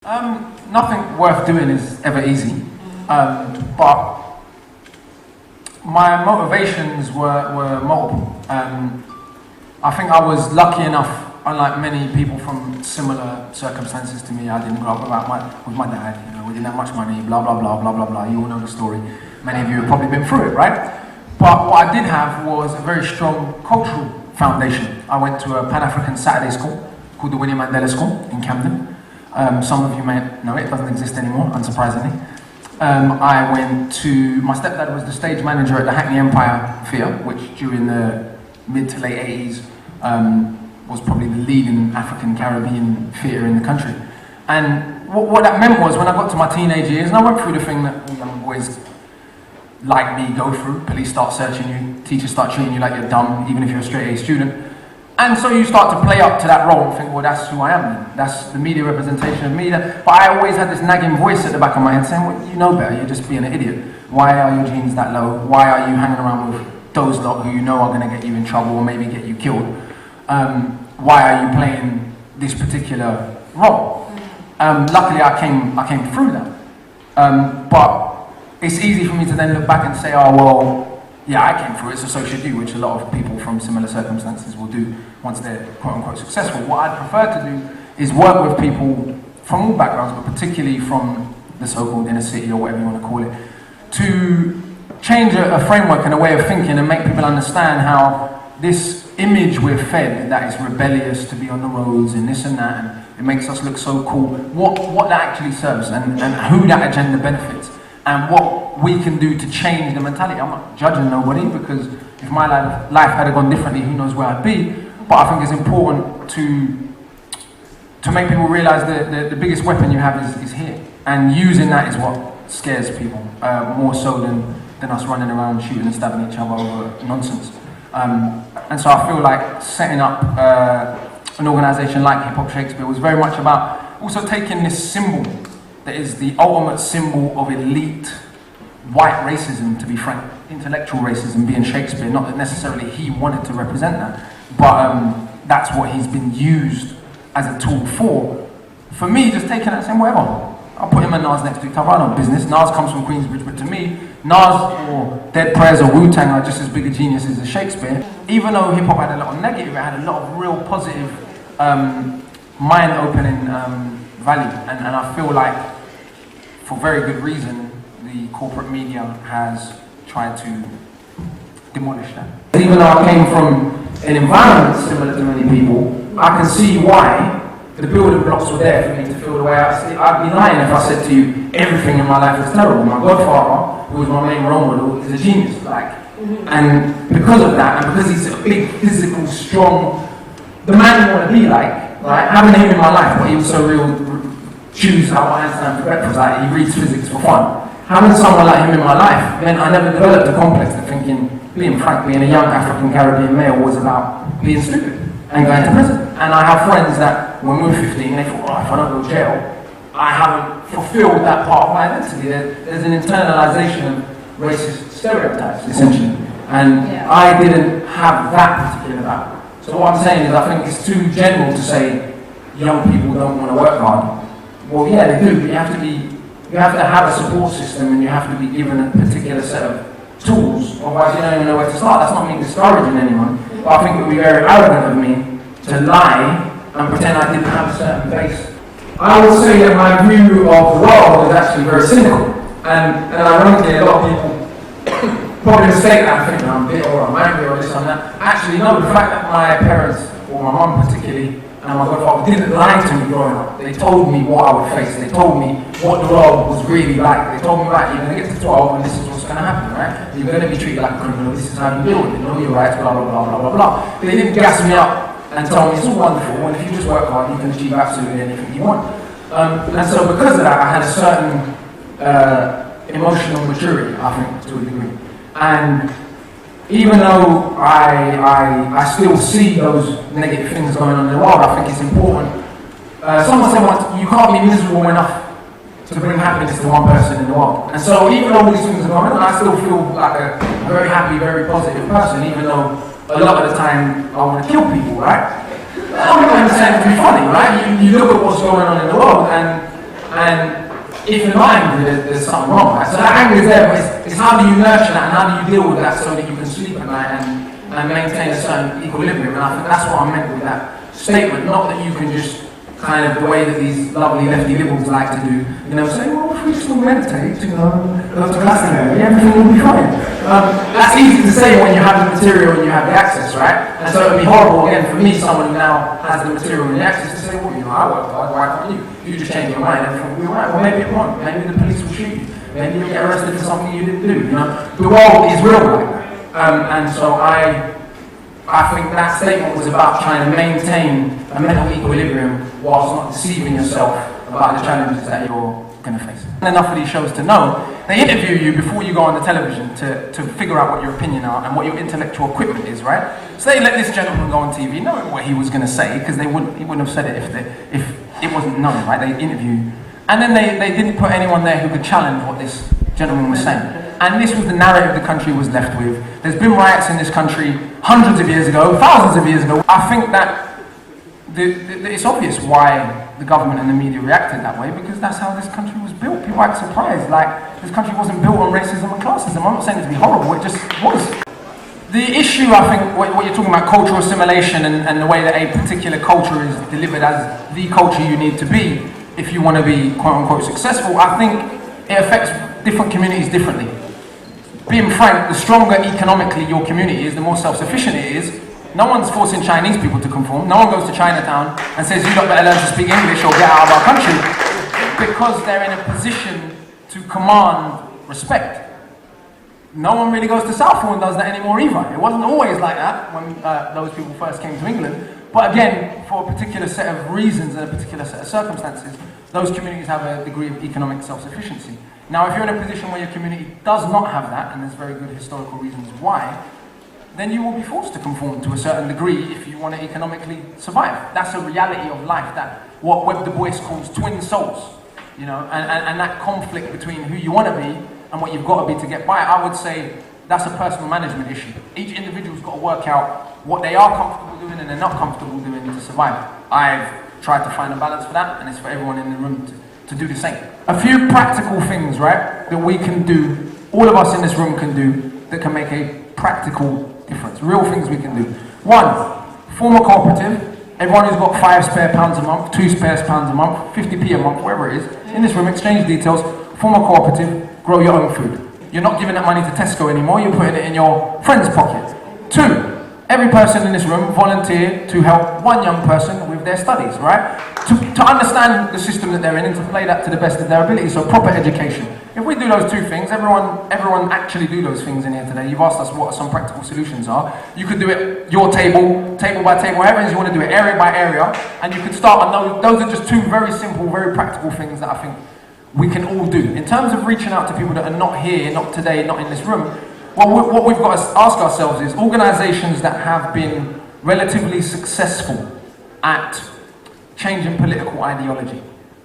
Nothing worth doing is ever easy, but my motivations were multiple. I think I was lucky enough, unlike many people from similar circumstances to me. I didn't grow up with my dad. You know, we didn't have much money. Blah blah blah blah blah blah. You all know the story. Many of you have probably been through it, right? But what I did have was a very strong cultural foundation. I went to a Pan-African Saturday school called the Winnie Mandela School in Camden. Some of you may know it doesn't exist anymore, unsurprisingly. I went to, my stepdad was the stage manager at the Hackney Empire Theatre, which during the mid to late 80s was probably the leading African Caribbean theatre in the country. And what that meant was when I got to my teenage years, and I went through the thing that all young boys like me go through, police start searching you, teachers start treating you like you're dumb, even if you're a straight A student. And so you start to play up to that role and think, well, that's who I am then. That's the media representation of me. But I always had this nagging voice at the back of my head saying, well, you know better, you're just being an idiot. Why are your genes that low? Why are you hanging around with those lot who you know are going to get you in trouble or maybe get you killed? Why are you playing this particular role? Luckily, I came through that. But it's easy for me to then look back and say, oh, well, yeah, I came through it, so should you, which a lot of people from similar circumstances will do once they're quote-unquote successful. What I'd prefer to do is work with people from all backgrounds, but particularly from the so-called inner city or whatever you want to call it, to change a framework and a way of thinking and make people understand how this image we're fed, that is rebellious, to be on the roads and this and that, and it makes us look so cool, what that actually serves and who that agenda benefits. And what we can do to change the mentality. I'm not judging nobody, because if my life had gone differently, who knows where I'd be. But I think it's important to make people realize that the biggest weapon you have is here. And using that is what scares people, more so than us running around shooting and stabbing each other over nonsense. And so I feel like setting up an organisation like Hip Hop Shakespeare was very much about also taking this symbol that is the ultimate symbol of elite white racism, to be frank, intellectual racism, being Shakespeare. Not that necessarily he wanted to represent that, but that's what he's been used as a tool for. For me, just taking that, saying whatever. I'll put him and Nas next to each other, I know business. Nas comes from Queensbridge, but to me, Nas or Dead Prayers or Wu-Tang are just as big a geniuses as Shakespeare. Even though hip-hop had a lot of negative, it had a lot of real positive, mind-opening value. And I feel like, for very good reason, the corporate media has tried to demolish that. Even though I came from an environment similar to many people, I can see why the building blocks were there for me to feel the way I see. I'd be lying if I said to you everything in my life is terrible. My godfather, who was my main role model, is a genius. And because of that, and because he's a big, physical, strong, the man you want to be like, right? Having him in my life, but he was so real. Choose how I understand for breakfast, he reads physics for fun. Having someone like him in my life, then I never developed a complex of thinking, being frank, being a young African Caribbean male was about being stupid and going to prison. And I have friends that when we were 15, they thought, oh, if I don't go to jail, I haven't fulfilled that part of my identity. There's an internalization of racist stereotypes, essentially. And I didn't have that particular background. So what I'm saying is I think it's too general to say young people don't want to work hard. Well, yeah, they do, but you have to have a support system and you have to be given a particular set of tools, otherwise you don't even know where to start. That's not me discouraging anyone, but I think it would be very arrogant of me to lie and pretend I didn't have a certain base. I would say that my view of the world is actually very cynical, and ironically a lot of people probably mistake that and think I'm bitter or I'm angry or this or that. Actually, no, the fact that my parents, or my mum particularly, and my godfather didn't lie to me growing up. They told me what I would face. They told me what the world was really like. They told me, right, you're going to get to 12 and this is what's going to happen, right? You're going to be treated like a criminal. This is how you deal with it. Know your rights, blah, blah, blah, blah, blah, blah. They didn't gas me up and tell me it's all wonderful, and if you just work hard, you can achieve absolutely anything you want. And so because of that, I had a certain emotional maturity, I think, to a degree. And even though I still see those negative things going on in the world, I think it's important. Someone said once, you can't be miserable enough to bring happiness to one person in the world. And so even though these things are going on, I still feel like a very happy, very positive person, even though a lot of the time I want to kill people, right? I don't understand it to be funny, right? You look at what's going on in the world, and And if you're not angry, there's something wrong. Right? So that anger is there, but it's how do you nurture that and how do you deal with that so that you can sleep at night and maintain a certain equilibrium. And I think that's what I meant with that statement, not that you can just kind of the way that these lovely lefty liberals like to do, you know, say, well, if we just all meditate, you know, go to class together, everything will be fine. That's easy to say when you have the material and you have the access, right? And so it would be horrible, again, for me, someone who now has the material and the access to say, well, you know, I work hard, why can't you? You just change your mind, everything will be alright. Well, maybe it won't. Maybe the police will shoot you. Maybe you'll get arrested for something you didn't do, you know? The world is real like that. And so I think that statement was about trying to maintain a mental equilibrium whilst not deceiving yourself about the challenges that you're going to face. And enough of these shows to know, they interview you before you go on the television to figure out what your opinion are and what your intellectual equipment is, right? So they let this gentleman go on TV knowing what he was going to say, because he wouldn't have said it if it wasn't known, right? They interview you. And then they didn't put anyone there who could challenge what this gentleman was saying. And this was the narrative the country was left with. There's been riots in this country hundreds of years ago, thousands of years ago. I think that it's obvious why the government and the media reacted that way, because that's how this country was built. People act surprised, like this country wasn't built on racism and classism. I'm not saying it to be horrible, it just was. The issue, I think, what you're talking about, cultural assimilation and the way that a particular culture is delivered as the culture you need to be if you want to be quote-unquote successful, I think it affects different communities differently. Being frank, the stronger economically your community is, the more self-sufficient it is. No one's forcing Chinese people to conform. No one goes to Chinatown and says, you lot better learn to speak English or get out of our country, because they're in a position to command respect. No one really goes to Southall and does that anymore either. It wasn't always like that when those people first came to England. But again, for a particular set of reasons and a particular set of circumstances, those communities have a degree of economic self-sufficiency. Now, if you're in a position where your community does not have that, and there's very good historical reasons why, then you will be forced to conform to a certain degree if you want to economically survive. That's a reality of life, that what Webb Du Bois calls twin souls, you know, and that conflict between who you want to be and what you've got to be to get by. I would say that's a personal management issue. Each individual's got to work out what they are comfortable doing and they're not comfortable doing to survive. I've tried to find a balance for that, and it's for everyone in the room to do the same. A few practical things, right, that we can do, all of us in this room can do, that can make a practical difference. Real things we can do. One, form a cooperative. Everyone who's got £5 spare pounds a month, £2 spare pounds a month, 50p a month, whatever it is, in this room, exchange details, form a cooperative, grow your own food. You're not giving that money to Tesco anymore, you're putting it in your friend's pocket. Two, every person in this room volunteer to help one young person with their studies, right? To understand the system that they're in and to play that to the best of their ability, so proper education. If we do those two things, everyone actually do those things in here today. You've asked us what some practical solutions are. You could do it your table by table, however it is you want to do it, area by area, and you could start on those are just two very simple, very practical things that I think we can all do. In terms of reaching out to people that are not here, not today, not in this room, well, what we've got to ask ourselves is, organisations that have been relatively successful at changing political ideology,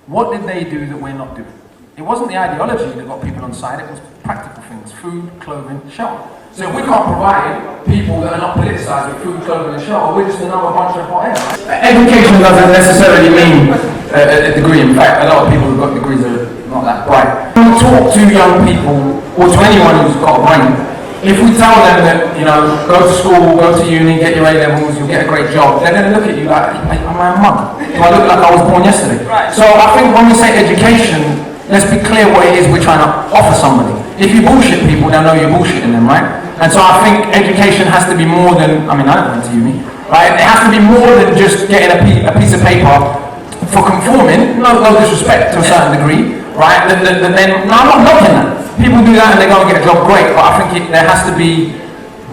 what did they do that we're not doing? It wasn't the ideology that got people on side, it was practical things, food, clothing, shelter. So if we can't provide people that are not politicised with food, clothing and shelter, we're just another bunch of hot air. Education doesn't necessarily mean a degree. In fact, a lot of people who've got degrees are not that bright. Talk to young people, or to anyone who's got a brain. If we tell them that, you know, go to school, go to uni, get your A-levels, you'll get a great job, they're going to look at you like, am I a mug? Do I look like I was born yesterday? Right. So I think when we say education, let's be clear what it is we're trying to offer somebody. If you bullshit people, they'll know you're bullshitting them, right? And so I think education has to be more than, I mean, I don't went to uni, right? It has to be more than just getting a piece of paper for conforming, no disrespect to a certain degree, right? Then, no, I'm not knocking that. People do that and they go and get a job, great, but I think there has to be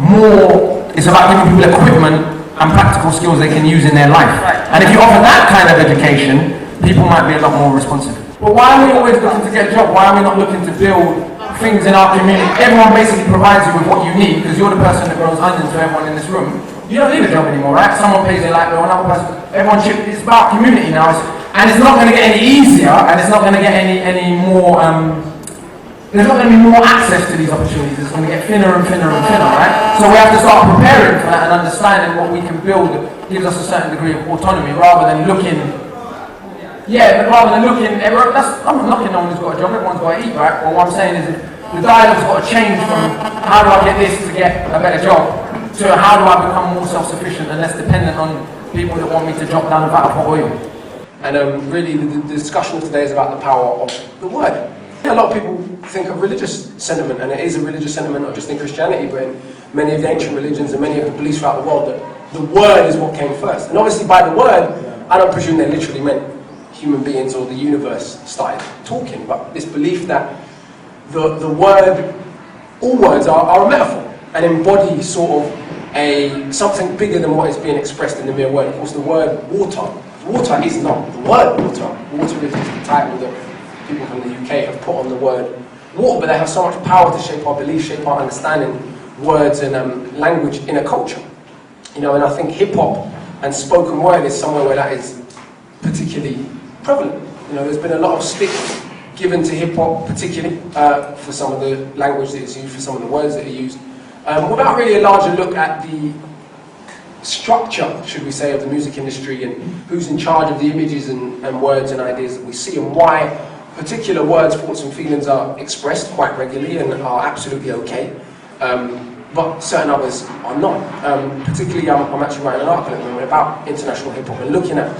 more, it's about giving people equipment and practical skills they can use in their life. And if you offer that kind of education, people might be a lot more responsive. But why are we always looking to get a job? Why are we not looking to build things in our community? Everyone basically provides you with what you need, because you're the person that grows onions to everyone in this room. You don't need a job anymore, right? Someone pays their light bill, another person, everyone should, it's about community now. And it's not going to get any easier, and it's not going to get any more, there's not going to be more access to these opportunities. It's going to get thinner and thinner and thinner, right? So we have to start preparing for that and understanding what we can build that gives us a certain degree of autonomy, rather than looking Yeah, but rather than looking, I'm not knocking no one who's got a job, everyone's got to eat, right? But what I'm saying is the dialogue's got to change from how do I get this to get a better job to how do I become more self-sufficient and less dependent on people that want me to drop down a vat of hot oil. And really the discussion of today is about the power of the word. A lot of people think of religious sentiment, and it is a religious sentiment not just in Christianity but in many of the ancient religions and many of the beliefs throughout the world, that the word is what came first. And obviously by the word, I don't presume they literally meant human beings or the universe started talking, but this belief that the word, all words are a metaphor and embody sort of something bigger than what is being expressed in the mere word. Of course, the word water is not the word water. Water is the title that people from the UK have put on the word water, but they have so much power to shape our beliefs, shape our understanding, words and language in a culture. You know, and I think hip-hop and spoken word is somewhere where that is particularly prevalent. You know, there's been a lot of stick given to hip-hop, particularly for some of the language that is used, for some of the words that are used, without really a larger look at the structure, should we say, of the music industry and who's in charge of the images and words and ideas that we see, and why particular words, thoughts and feelings are expressed quite regularly and are absolutely okay, but certain others are not. Particularly, I'm actually writing an article at the moment about international hip-hop and looking at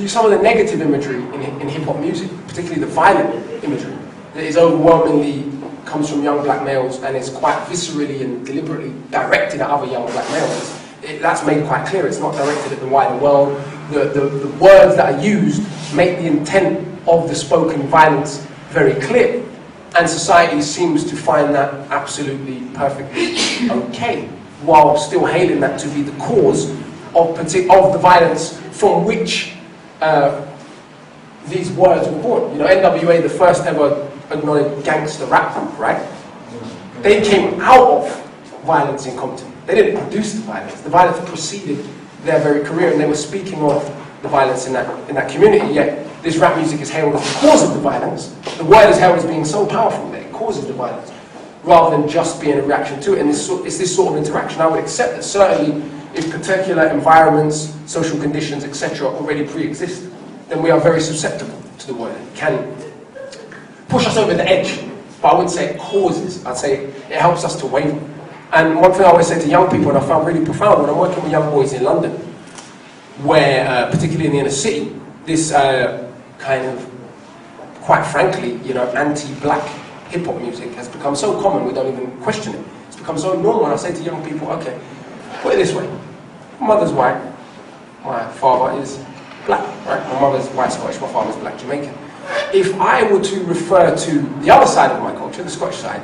some of the negative imagery in hip-hop music, particularly the violent imagery, that is overwhelmingly comes from young black males and is quite viscerally and deliberately directed at other young black males. That's made quite clear. It's not directed at the wider world. The words that are used make the intent of the spoken violence very clear, and society seems to find that absolutely perfectly okay, while still hailing that to be the cause of the violence from which these words were born. You know, NWA, the first ever acknowledged gangster rap group, right? They came out of violence in Compton. They didn't produce the violence. The violence preceded their very career, and they were speaking of the violence in that community. Yet this rap music is hailed as the cause of the violence. The word is hailed as being so powerful that it causes the violence, rather than just being a reaction to it. And it's this sort of interaction. I would accept that certainly if particular environments, social conditions, etc. already pre-exist, then we are very susceptible to the word. It can push us over the edge, but I wouldn't say it causes. I'd say it helps us to waver. And one thing I always say to young people, and I found really profound when I'm working with young boys in London, where, particularly in the inner city, this kind of, quite frankly, you know, anti-black hip-hop music has become so common we don't even question it. It's become so normal, and I say to young people, okay, put it this way, my mother's white, my father is black, right? My mother's white Scottish, my father's black Jamaican. If I were to refer to the other side of my culture, the Scottish side,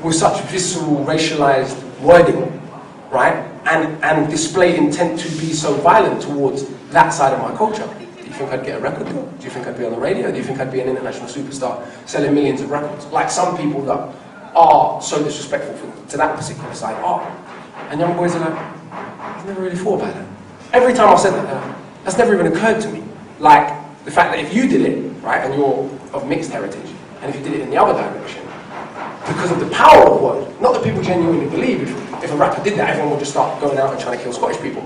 with such visceral, racialized wording, right, and display intent to be so violent towards that side of my culture, do you think I'd get a record deal? Do you think I'd be on the radio? Do you think I'd be an international superstar selling millions of records? Like some people that are so disrespectful to that particular side are. And young boys are like, I've never really thought about that. Every time I've said that, that's never even occurred to me. Like, the fact that if you did it, right, and you're of mixed heritage, and if you did it in the other direction, because of the power of the word, not that people genuinely believe, if a rapper did that, everyone would just start going out and trying to kill Scottish people.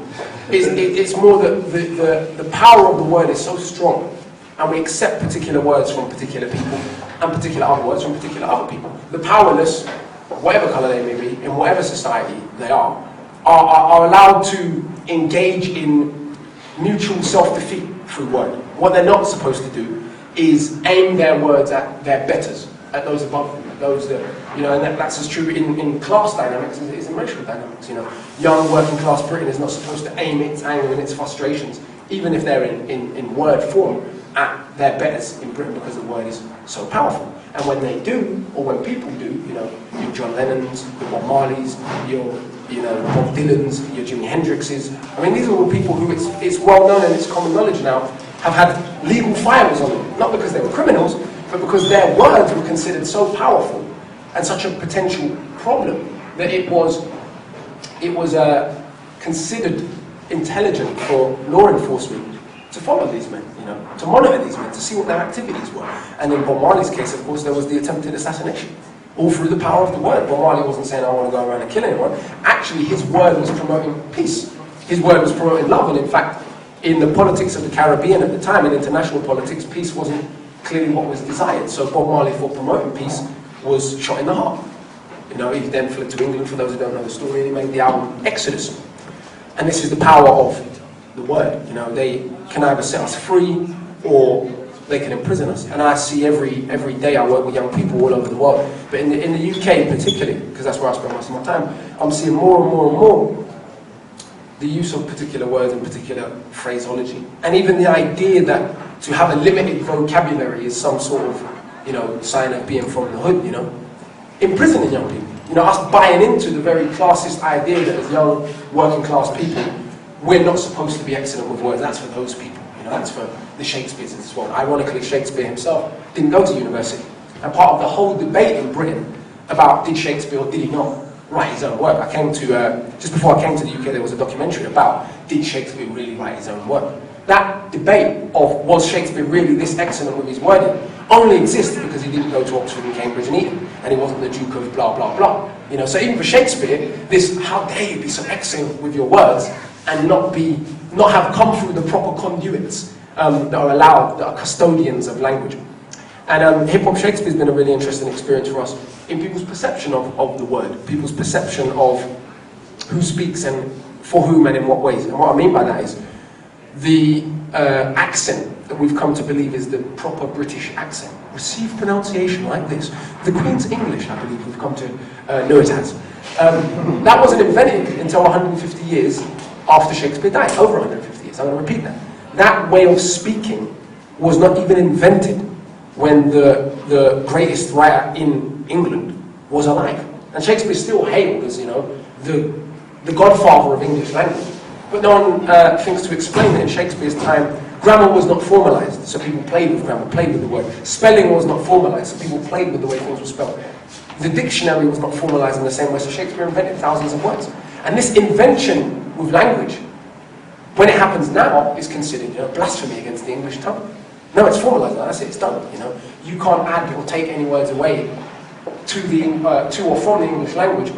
It's more that the power of the word is so strong, and we accept particular words from particular people, and particular other words from particular other people. The powerless, whatever colour they may be, in whatever society they are allowed to engage in mutual self-defeat through word. What they're not supposed to do is aim their words at their betters, at those above them, those that, you know, and that's as true in class dynamics as it is in racial dynamics. You know, young working class Britain is not supposed to aim its anger and its frustrations, even if they're in word form, at their betters in Britain, because the word is so powerful. And when they do, or when people do, you know, your John Lennons, your Bob Marleys, your Bob Dylans, your Jimi Hendrixes. I mean, these are all people who it's well known and it's common knowledge now have had legal files on them, not because they were criminals, but because their words were considered so powerful and such a potential problem that it was considered intelligent for law enforcement to follow these men, you know, to monitor these men, to see what their activities were. And in Bob Marley's case, of course, there was the attempted assassination, all through the power of the word. Bob Marley wasn't saying, I want to go around and kill anyone. Actually, his word was promoting peace. His word was promoting love, and in fact, in the politics of the Caribbean at the time, in international politics, peace wasn't clearly what was desired. So Bob Marley, for promoting peace, was shot in the heart. You know, he then fled to England, for those who don't know the story, and he made the album Exodus. And this is the power of the word. You know, they can either set us free or they can imprison us. And I see every day I work with young people all over the world. But in the UK particularly, because that's where I spend most of my time, I'm seeing more and more and more the use of particular words and particular phraseology. And even the idea that to have a limited vocabulary is some sort of, you know, sign of being from the hood, you know. Imprisoning young people. You know, us buying into the very classist idea that as young working class people, we're not supposed to be excellent with words. That's for those people. You know, that's for the Shakespeares as well. Ironically, Shakespeare himself didn't go to university. And part of the whole debate in Britain about did Shakespeare or did he not write his own work. I came to, just before I came to the UK, there was a documentary about did Shakespeare really write his own work. That debate of was Shakespeare really this excellent with his wording only exists because he didn't go to Oxford and Cambridge and Eton, and he wasn't the Duke of blah blah blah. You know, so even for Shakespeare, this how dare you be so excellent with your words and not have come through the proper conduits that are allowed, that are custodians of language. And hip-hop Shakespeare's been a really interesting experience for us in people's perception of the word, people's perception of who speaks and for whom and in what ways. And what I mean by that is the accent that we've come to believe is the proper British accent. Received pronunciation like this. The Queen's English, I believe we've come to know it as. That wasn't invented until 150 years after Shakespeare died, over 150 years, I'm going to repeat that. That way of speaking was not even invented when the greatest writer in England was alive. And Shakespeare still hailed as, you know, the godfather of English language. But no one thinks to explain that in Shakespeare's time, grammar was not formalized, so people played with grammar, played with the word. Spelling was not formalized, so people played with the way things were spelled. The dictionary was not formalized in the same way, so Shakespeare invented thousands of words. And this invention with language, when it happens now, is considered, you know, blasphemy against the English tongue. No, it's formalized now, that's it, it's done. You know, you can't add or take any words away to or from the English language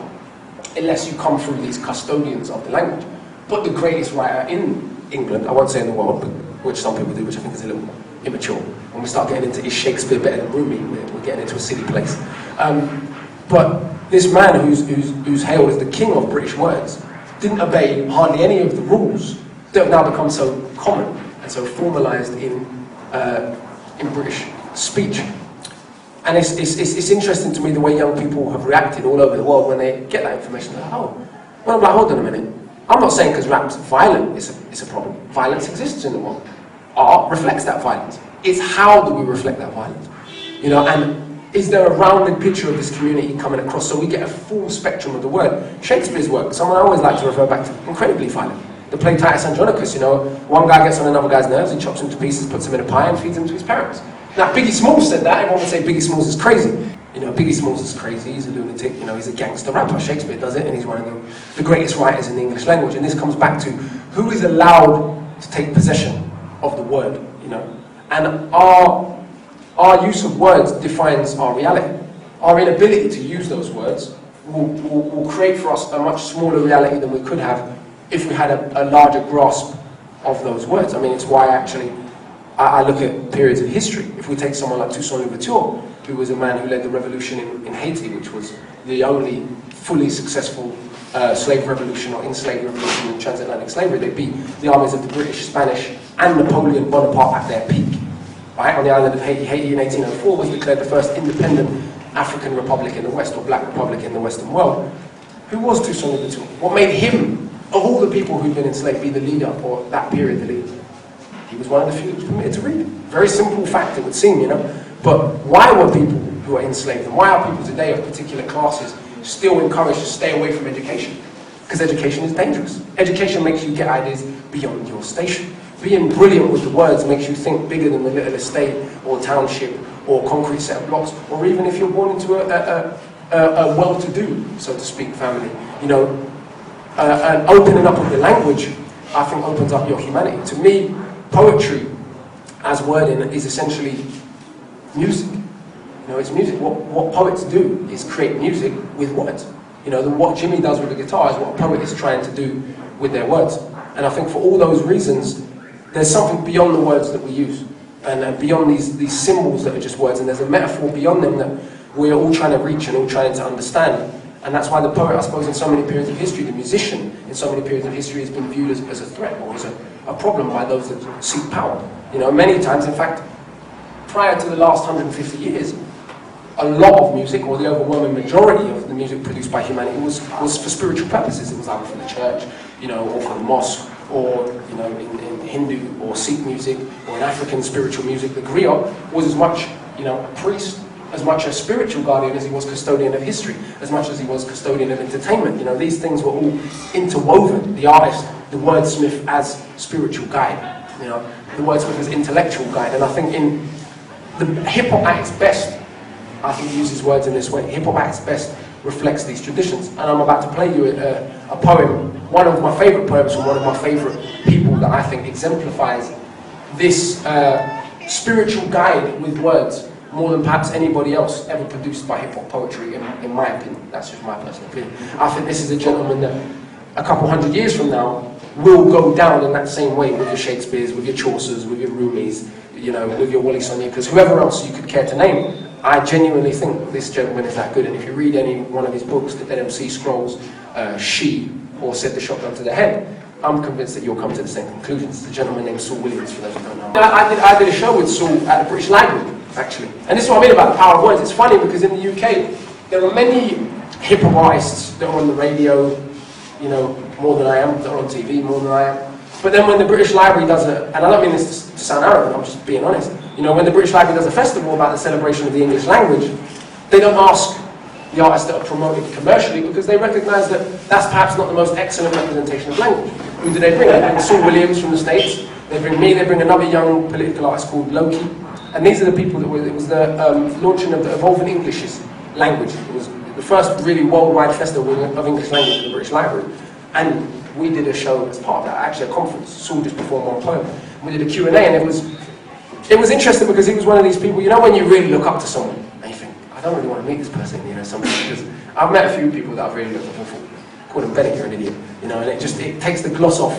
unless you come through these custodians of the language. But the greatest writer in England, I won't say in the world, but which some people do, which I think is a little immature. When we start getting into is Shakespeare better than Rumi, we're getting into a silly place. But this man who's hailed as the king of British words didn't obey hardly any of the rules that have now become so common and so formalized in British speech. And it's interesting to me the way young people have reacted all over the world when they get that information. They're like, oh, well, I'm like, hold on a minute. I'm not saying because rap's violent it's a problem. Violence exists in the world. Art reflects that violence. It's how do we reflect that violence? You know, and is there a rounded picture of this community coming across so we get a full spectrum of the word? Shakespeare's work, someone I always like to refer back to, incredibly violent. The play Titus Andronicus, you know, one guy gets on another guy's nerves, he chops him to pieces, puts him in a pie and feeds him to his parents. Now, Biggie Smalls said that, everyone would say Biggie Smalls is crazy. You know, Biggie Smalls is crazy, he's a lunatic, you know, he's a gangster rapper. Shakespeare does it, and he's one of the greatest writers in the English language. And this comes back to who is allowed to take possession of the word, you know. And our use of words defines our reality. Our inability to use those words will create for us a much smaller reality than we could have if we had a larger grasp of those words. I mean, it's why actually I look at periods of history. If we take someone like Toussaint Louverture, who was a man who led the revolution in Haiti, which was the only fully successful slave revolution or enslaved revolution in transatlantic slavery. They beat the armies of the British, Spanish, and Napoleon Bonaparte at their peak. Right? On the island of Haiti, Haiti in 1804 was declared the first independent African republic in the West, or black republic in the Western world. Who was Toussaint Louverture? What made him, of all the people who'd been enslaved, be the leader, or that period the leader? He was one of the few who was permitted to read. Very simple fact, it would seem, you know. But why were people who are enslaved, and why are people today of particular classes still encouraged to stay away from education? Because education is dangerous. Education makes you get ideas beyond your station. Being brilliant with the words makes you think bigger than the little estate or township or concrete set of blocks, or even if you're born into a well-to-do, so to speak, family. You know, an opening up of the language, I think, opens up your humanity. To me, poetry as wording is essentially music. You know, it's music. What poets do is create music with words. You know, what Jimmy does with the guitar is what a poet is trying to do with their words. And I think for all those reasons, there's something beyond the words that we use, and beyond these symbols that are just words, and there's a metaphor beyond them that we're all trying to reach and all trying to understand. And that's why the poet, I suppose, in so many periods of history, the musician, in so many periods of history, has been viewed as a threat or as a problem by those that seek power. You know, many times, in fact, prior to the last 150 years, a lot of music, or the overwhelming majority of the music produced by humanity was for spiritual purposes. It was either for the church, you know, or for the mosque, or, you know, in Hindu or Sikh music, or in African spiritual music. The griot was as much, you know, a priest, as much a spiritual guardian as he was custodian of history, as much as he was custodian of entertainment. You know, these things were all interwoven. The artist, the wordsmith as spiritual guide, you know, the wordsmith as intellectual guide. And I think in the hip-hop at its best, I think he uses words in this way. Hip-hop at its best reflects these traditions. And I'm about to play you a poem, one of my favourite poems from one of my favourite people that I think exemplifies this spiritual guide with words more than perhaps anybody else ever produced by hip-hop poetry, in my opinion. That's just my personal opinion. I think this is a gentleman that a couple hundred years from now will go down in that same way with your Shakespeares, with your Chaucers, with your Rumis, you know, with your Wally Sonyakas, whoever else you could care to name. I genuinely think this gentleman is that good, and if you read any one of his books, the Dead MC Scrolls, She, or Set the Shotgun to the Head, I'm convinced that you'll come to the same conclusions. It's a gentleman named Saul Williams, for those who don't know. I did a show with Saul at the British Library, actually. And this is what I mean about the power of words. It's funny because in the UK, there are many hip-hop artists that are on the radio, you know, more than I am, that are on TV more than I am. But then when the British Library does a, and I don't mean this to sound arrogant, I'm just being honest, you know, when the British Library does a festival about the celebration of the English language, they don't ask the artists that are promoted commercially because they recognise that that's perhaps not the most excellent representation of language. Who do they bring? They bring Saul Williams from the States, they bring me, they bring another young political artist called Loki, and these are the people that were, it was the launching of the Evolving English's language. It was the first really worldwide festival of English language in the British Library. And we did a show as part of that, actually a conference. Saul just performed one poem. We did a Q&A, and it was interesting because he was one of these people, you know, when you really look up to someone and you think, I don't really want to meet this person, you know, because I've met a few people that I've really looked up and thought, call them Bennett, you're an idiot, you know, and it takes the gloss off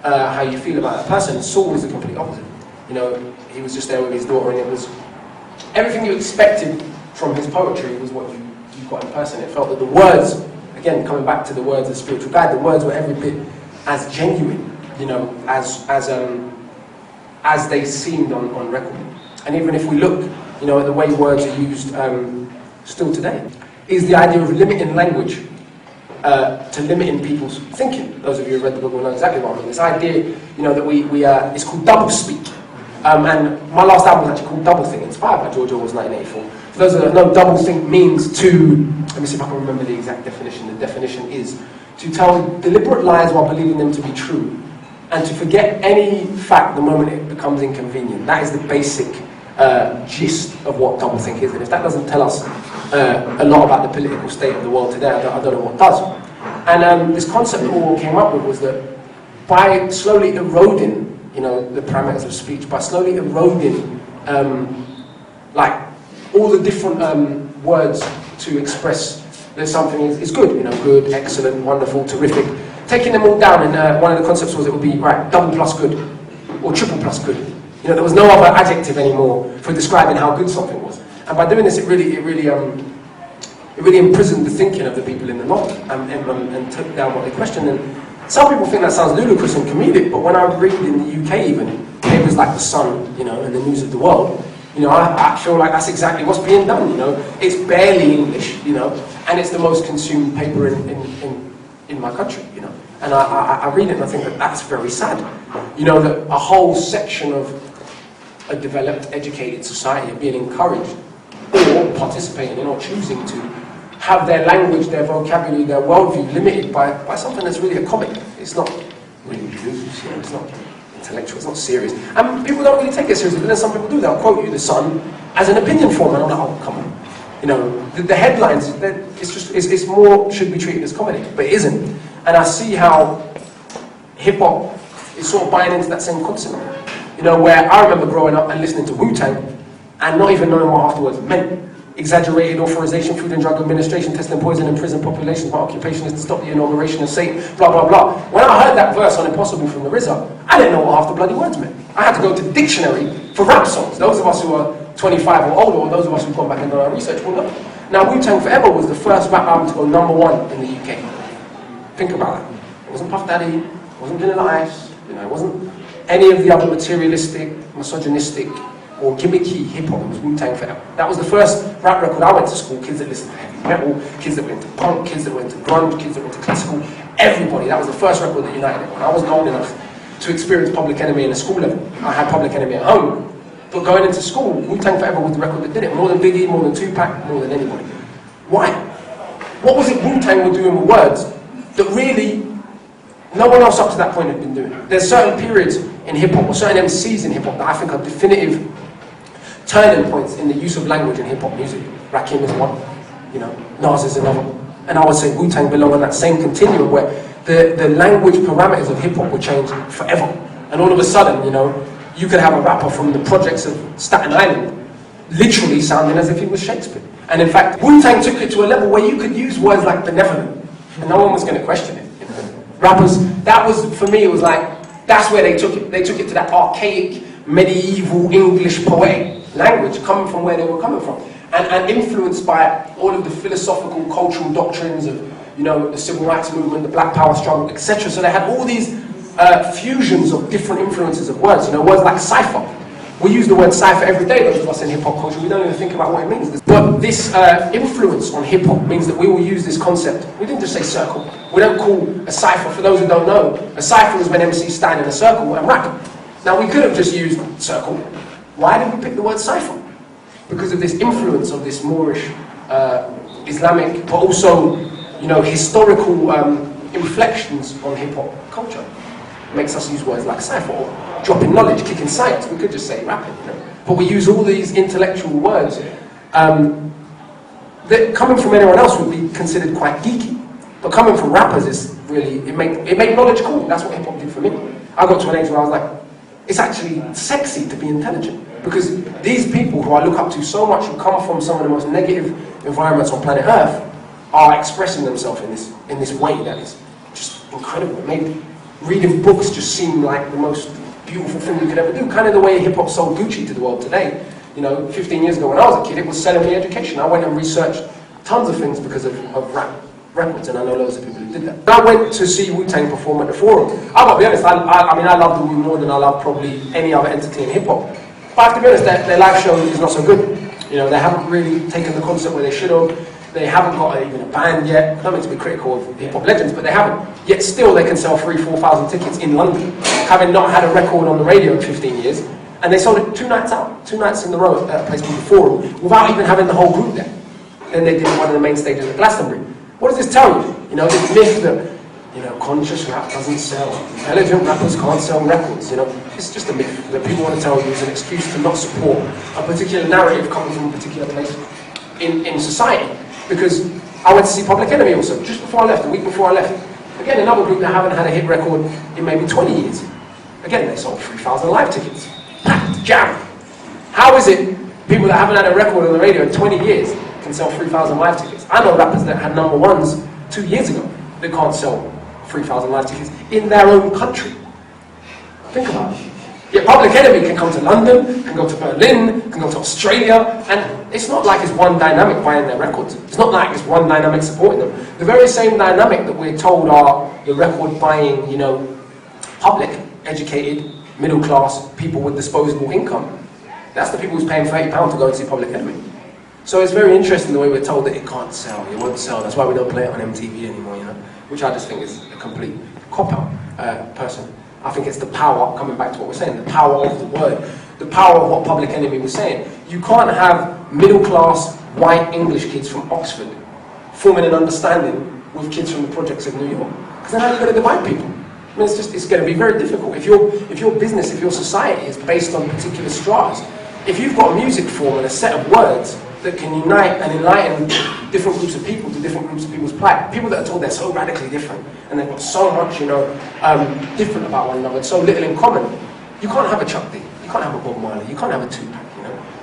how you feel about that person. Saul was the complete opposite. You know, he was just there with his daughter, and it was everything you expected from his poetry was what you got in person. It felt that the words, again, coming back to the words of spiritual guide, the words were every bit as genuine, you know, as they seemed on record. And even if we look, you know, at the way words are used still today, is the idea of limiting language to limiting people's thinking. Those of you who read the book will know exactly what I mean. This idea, you know, that it's called doublespeak. And my last album was actually called Doublethink, inspired by George Orwell's 1984. For those that know, doublethink means to, let me see if I can remember the exact definition. The definition is to tell deliberate lies while believing them to be true, and to forget any fact the moment it becomes inconvenient. That is the basic gist of what doublethink is. And if that doesn't tell us a lot about the political state of the world today, I don't know what does. And this concept that Orwell came up with was that by slowly eroding, you know, the parameters of speech, by slowly eroding like all the different words to express that something is good, you know, good, excellent, wonderful, terrific, taking them all down, and one of the concepts was it would be, right, double plus good, or triple plus good. You know, there was no other adjective anymore for describing how good something was. And by doing this, it really imprisoned the thinking of the people in the novel and took down what they questioned. And some people think that sounds ludicrous and comedic, but when I read in the UK even, papers like The Sun, you know, and the News of the World, you know, I feel like that's exactly what's being done, you know. It's barely English, you know, and it's the most consumed paper in my country, you know. And I read it and I think that that's very sad. You know, that a whole section of a developed, educated society are being encouraged or participating in or choosing to have their language, their vocabulary, their worldview limited by something that's really a comic. It's not really news, you know, it's not intellectual, it's not serious. And people don't really take it seriously, but then some people do. They'll quote you The Sun as an opinion form, and I'm like, oh, come on. You know, the headlines, it's more should be treated as comedy, but it isn't. And I see how hip-hop is sort of buying into that same concept. You know, where I remember growing up and listening to Wu-Tang and not even knowing what afterwards meant. exaggerated authorization, Food and Drug Administration, testing poison in prison populations. My occupation is to stop the inauguration of Satan, blah, blah, blah. When I heard that verse on Impossible from the RZA, I didn't know what half the bloody words meant. I had to go to the dictionary for rap songs. Those of us who are 25 or older, or those of us who've gone back and done our research will know. Now, Wu-Tang Forever was the first rap album to go #1 in the UK. Think about it. It wasn't Puff Daddy, it wasn't Vanilla Ice, it wasn't any of the other materialistic, misogynistic, or gimmicky hip-hop. It was Wu-Tang Forever. That was the first rap record. I went to school, kids that listened to heavy metal, kids that went to punk, kids that went to grunge, kids that went to classical, everybody. That was the first record that united everyone. I wasn't old enough to experience Public Enemy in a school level. I had Public Enemy at home. But going into school, Wu-Tang Forever was the record that did it. More than Biggie, more than Tupac, more than anybody. Why? What was it Wu-Tang were doing with words that really no one else up to that point had been doing? There's certain periods in hip-hop, or certain MCs in hip-hop that I think are definitive turning points in the use of language in hip-hop music. Rakim is one, Nas is another. And I would say Wu-Tang belong on that same continuum where the language parameters of hip-hop will change forever. And all of a sudden, you could have a rapper from the projects of Staten Island literally sounding as if he was Shakespeare. And in fact, Wu-Tang took it to a level where you could use words like benevolent, and no one was going to question it. Rappers, that was, for me, it was like, that's where they took it. They took it to that archaic, medieval, English poetic language, coming from where they were coming from. And influenced by all of the philosophical, cultural doctrines of, the civil rights movement, the black power struggle, etc. So they had all these fusions of different influences of words, words like cipher. We use the word cipher every day, those of us in hip-hop culture, we don't even think about what it means. But this influence on hip-hop means that we will use this concept. We didn't just say circle. We don't call a cipher, for those who don't know, a cipher is when MCs stand in a circle and rap. Now we could have just used circle. Why did we pick the word cipher? Because of this influence of this Moorish, Islamic, but also, historical inflections on hip-hop culture. Makes us use words like cipher, or dropping knowledge, kicking science. We could just say rapping, But we use all these intellectual words that coming from anyone else would be considered quite geeky. But coming from rappers is really, it made knowledge cool. That's what hip-hop did for me. I got to an age where I was like, it's actually sexy to be intelligent. Because these people who I look up to so much, who come from some of the most negative environments on planet Earth, are expressing themselves in this way that is just incredible. It made reading books just seem like the most beautiful thing you could ever do. Kind of the way hip-hop sold Gucci to the world today. 15 years ago when I was a kid, it was selling me education. I went and researched tons of things because of rap records, and I know loads of people who did that. I went to see Wu-Tang perform at the Forum. I've got to be honest, I love the Wu more than I love probably any other entity in hip-hop. But I have to be honest, their live show is not so good. They haven't really taken the concept where they should have. They haven't got even a band yet. I don't mean to be critical of hip-hop legends, but they haven't. Yet still they can sell 3,000-4,000 tickets in London, having not had a record on the radio in 15 years. And they sold it 2 nights out, 2 nights in a row at a place called the Forum, without even having the whole group there. Then they did one of the main stages at Glastonbury. What does this tell you? This myth that, conscious rap doesn't sell. Intelligent rappers can't sell records, It's just a myth that people want to tell you as an excuse to not support a particular narrative coming from a particular place in society. Because I went to see Public Enemy also, just before I left, a week before I left. Again, another group that haven't had a hit record in maybe 20 years. Again, they sold 3,000 live tickets. Packed, jam. How is it people that haven't had a record on the radio in 20 years can sell 3,000 live tickets? I know rappers that had #1s 2 years ago that can't sell 3,000 live tickets in their own country. Think about it. Yet Public Enemy can come to London, can go to Berlin, can go to Australia, and it's not like it's one dynamic buying their records. It's not like it's one dynamic supporting them. The very same dynamic that we're told are the record buying, public, educated, middle class people with disposable income. That's the people who's paying £30 to go and see Public Enemy. So it's very interesting the way we're told that it can't sell, it won't sell. That's why we don't play it on MTV anymore, which I just think is a complete cop-out person. I think it's the power, coming back to what we're saying, the power of the word, the power of what Public Enemy was saying. You can't have middle-class, white English kids from Oxford forming an understanding with kids from the projects of New York. Because then how are you going to divide people? It's going to be very difficult. If your business, if your society is based on particular stratas, if you've got a music form and a set of words that can unite and enlighten different groups of people to different groups of people's plight, people that are told they're so radically different and they've got so much, different about one another, so little in common, you can't have a Chuck D, you can't have a Bob Marley, you can't have a Tupac,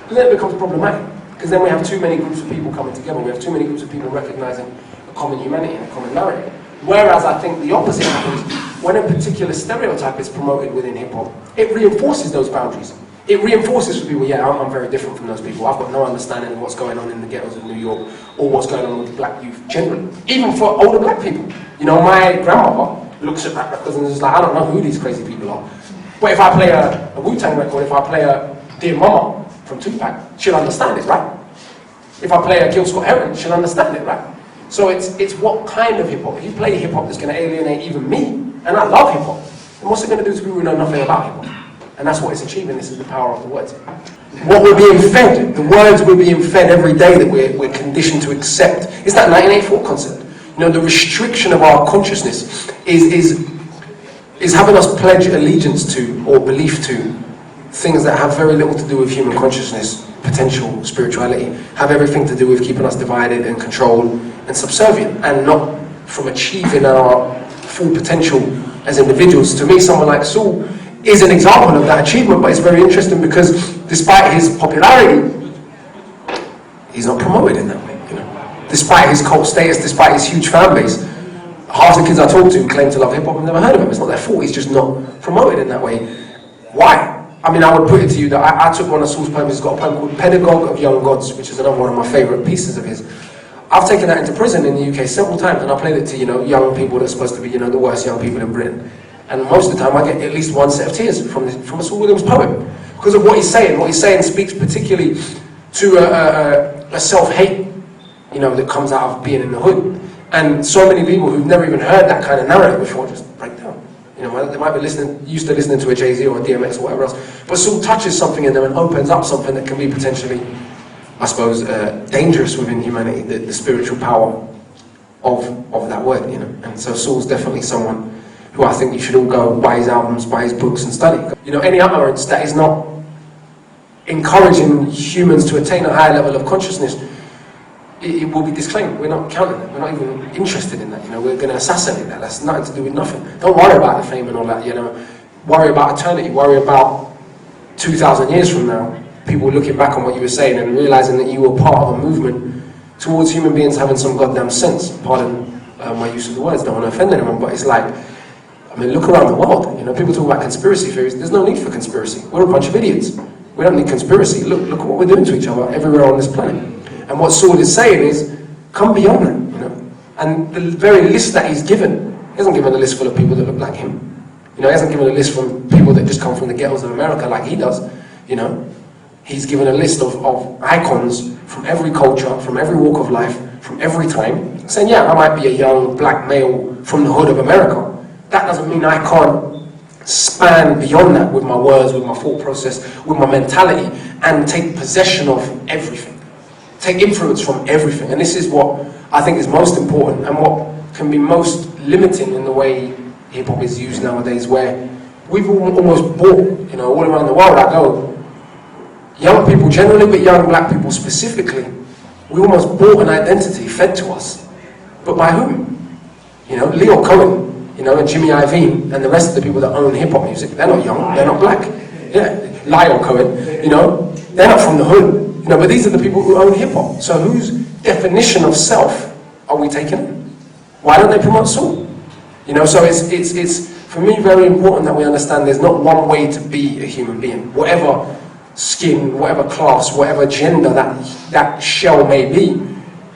And then it becomes problematic. Because then we have too many groups of people coming together. We have too many groups of people recognizing a common humanity and a common narrative. Whereas I think the opposite happens when a particular stereotype is promoted within hip-hop. It reinforces those boundaries. It reinforces for people, yeah, I'm very different from those people. I've got no understanding of what's going on in the ghettos of New York or what's going on with black youth generally. Even for older black people. You know, my grandmother looks at rap records and is like, I don't know who these crazy people are. But if I play a Wu-Tang record, if I play a Dear Mama from Tupac, she'll understand it, right? If I play a Gil Scott Heron, she'll understand it, right? So it's what kind of hip-hop. If you play hip-hop that's going to alienate even me, and I love hip-hop, then what's it going to do to people who know nothing about hip-hop? And that's what it's achieving. This is the power of the words. What we're being fed, the words we're being fed every day that we're conditioned to accept, is that 1984 concept. You know, the restriction of our consciousness is having us pledge allegiance to or belief to things that have very little to do with human consciousness, potential, spirituality, have everything to do with keeping us divided and controlled and subservient, and not from achieving our full potential as individuals. To me, someone like Saul is an example of that achievement, but it's very interesting because despite his popularity, he's not promoted in that way. You know? Despite his cult status, despite his huge fan base, half the kids I talk to claim to love hip-hop and never heard of him. It's not their fault, he's just not promoted in that way. Why? I mean, I would put it to you that I took one of Saul's poems. He's got a poem called Pedagogue of Young Gods, which is another one of my favourite pieces of his. I've taken that into prison in the UK several times, and I played it to, you know, young people that are supposed to be, you know, the worst young people in Britain. And most of the time I get at least one set of tears from a Saul Williams poem. Because of what he's saying. What he's saying speaks particularly to a self-hate, you know, that comes out of being in the hood. And so many people who've never even heard that kind of narrative before just break down. You know, they might be used to listening to a Jay-Z or a DMX or whatever else. But Saul touches something in them and opens up something that can be potentially, I suppose, dangerous within humanity, the spiritual power of that word, you know. And so Saul's definitely someone who I think you should all go buy his albums, buy his books and study. You know, any utterance that is not encouraging humans to attain a higher level of consciousness, it will be disclaimed. We're not counting it. We're not even interested in that. You know, we're going to assassinate that. That's nothing to do with nothing. Don't worry about the fame and all that. You know, worry about eternity. Worry about 2,000 years from now, people looking back on what you were saying and realizing that you were part of a movement towards human beings having some goddamn sense. Pardon my use of the words. Don't want to offend anyone, but it's like, I mean, look around the world. You know, people talk about conspiracy theories. There's no need for conspiracy. We're a bunch of idiots. We don't need conspiracy. Look at what we're doing to each other everywhere on this planet. And what Saul is saying is, come beyond that, you know. And the very list that he's given, he hasn't given a list full of people that look like him. You know, he hasn't given a list from people that just come from the ghettos of America like he does, you know. He's given a list of icons from every culture, from every walk of life, from every time, saying, yeah, I might be a young black male from the hood of America. That doesn't mean I can't span beyond that with my words, with my thought process, with my mentality, and take possession of everything. Take influence from everything. And this is what I think is most important and what can be most limiting in the way hip-hop is used nowadays, where we've almost bought, you know, all around the world I go, young people generally, but young black people specifically, we almost bought an identity fed to us. But by whom? You know, Leo Cohen, you know, and Jimmy Iovine, and the rest of the people that own hip-hop music, they're not young, they're not black. Yeah, Lyle Cohen, you know, they're not from the hood. You know, but these are the people who own hip-hop. So whose definition of self are we taking? Why don't they promote Saul? You know, so it's for me very important that we understand there's not one way to be a human being. Whatever skin, whatever class, whatever gender that shell may be,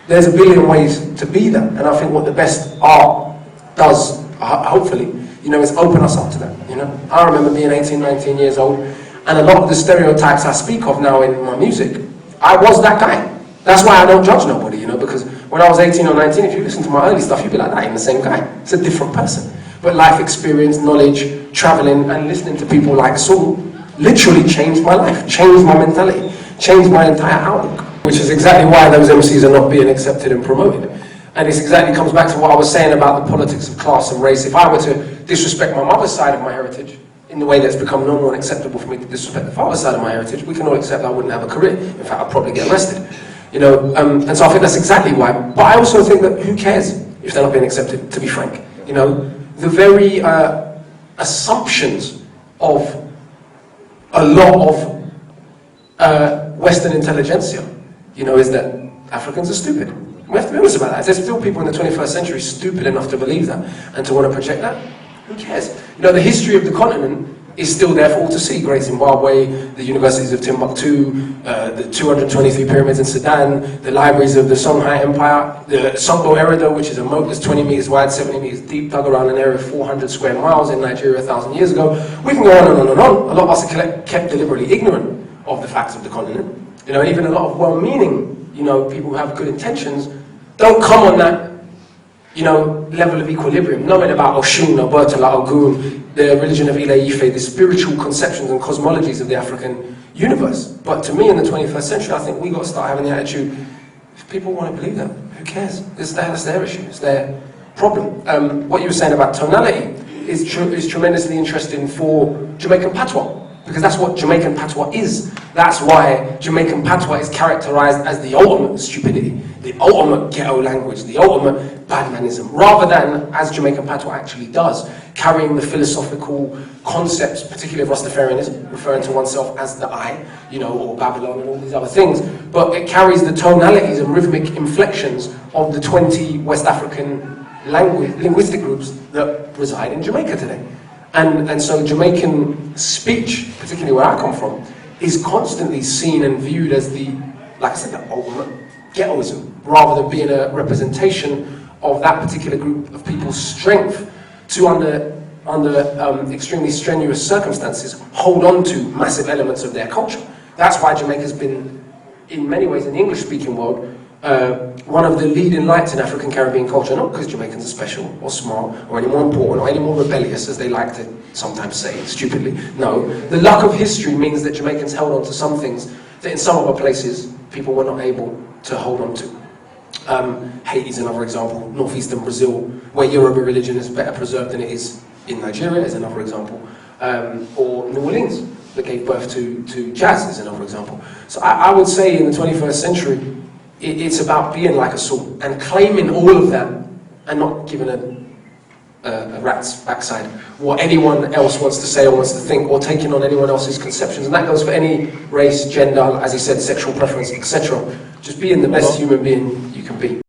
there's a billion ways to be that. And I think what the best art does, hopefully, you know, is open us up to that. You know, I remember being 18, 19 years old, and a lot of the stereotypes I speak of now in my music, I was that guy. That's why I don't judge nobody, you know, because when I was 18 or 19, if you listen to my early stuff, you'd be like, that ain't the same guy. It's a different person. But life experience, knowledge, traveling, and listening to people like Saul literally changed my life, changed my mentality, changed my entire outlook. Which is exactly why those MCs are not being accepted and promoted. And this exactly comes back to what I was saying about the politics of class and race. If I were to disrespect my mother's side of my heritage, in the way that's become normal and acceptable for me to disrespect the father's side of my heritage, we can all accept I wouldn't have a career. In fact, I'd probably get arrested. You know, and so I think that's exactly why. But I also think that who cares if they're not being accepted, to be frank. You know, the very assumptions of a lot of Western intelligentsia you know, is that Africans are stupid. We have to be honest about that. There's still people in the 21st century stupid enough to believe that and to want to project that. Who cares? You know, the history of the continent is still there for all to see. Great Zimbabwe, the universities of Timbuktu, the 223 pyramids in Sudan, the libraries of the Songhai Empire, the Songbo Erido, which is a moat that's 20 meters wide, 70 meters deep, dug around an area of 400 square miles in Nigeria 1,000 years ago. We can go on and on and on. A lot of us are kept deliberately ignorant of the facts of the continent. You know, and even a lot of well-meaning, you know, people who have good intentions don't come on that, you know, level of equilibrium, knowing about Oshun, Obertala, Ogun, the religion of Ile Ife, the spiritual conceptions and cosmologies of the African universe. But to me, in the 21st century, I think we got to start having the attitude, if people want to believe that, who cares? That's their issue, it's their problem. What you were saying about tonality is tremendously interesting for Jamaican Patois, because that's what Jamaican Patois is. That's why Jamaican Patois is characterized as the ultimate stupidity, the ultimate ghetto language, the ultimate badmanism, rather than, as Jamaican Patois actually does, carrying the philosophical concepts, particularly of Rastafarianism, referring to oneself as the I, you know, or Babylon and all these other things, but it carries the tonalities and rhythmic inflections of the 20 West African linguistic groups that reside in Jamaica today. And so Jamaican speech, particularly where I come from, is constantly seen and viewed as the, like I said, the ultimate ghettoism, rather than being a representation of that particular group of people's strength to, under extremely strenuous circumstances, hold on to massive elements of their culture. That's why Jamaica's been, in many ways, in the English-speaking world, one of the leading lights in African Caribbean culture, not because Jamaicans are special or smart or any more important or any more rebellious, as they like to sometimes say stupidly. No, the luck of history means that Jamaicans held on to some things that in some other places people were not able to hold on to. Haiti's another example, northeastern Brazil, where Yoruba religion is better preserved than it is in Nigeria is another example. Or New Orleans, that gave birth to jazz is another example. So I would say in the 21st century, it's about being like a Saul and claiming all of that and not giving a rat's backside what anyone else wants to say or wants to think, or taking on anyone else's conceptions. And that goes for any race, gender, as he said, sexual preference, etc. Just being the best human being you can be.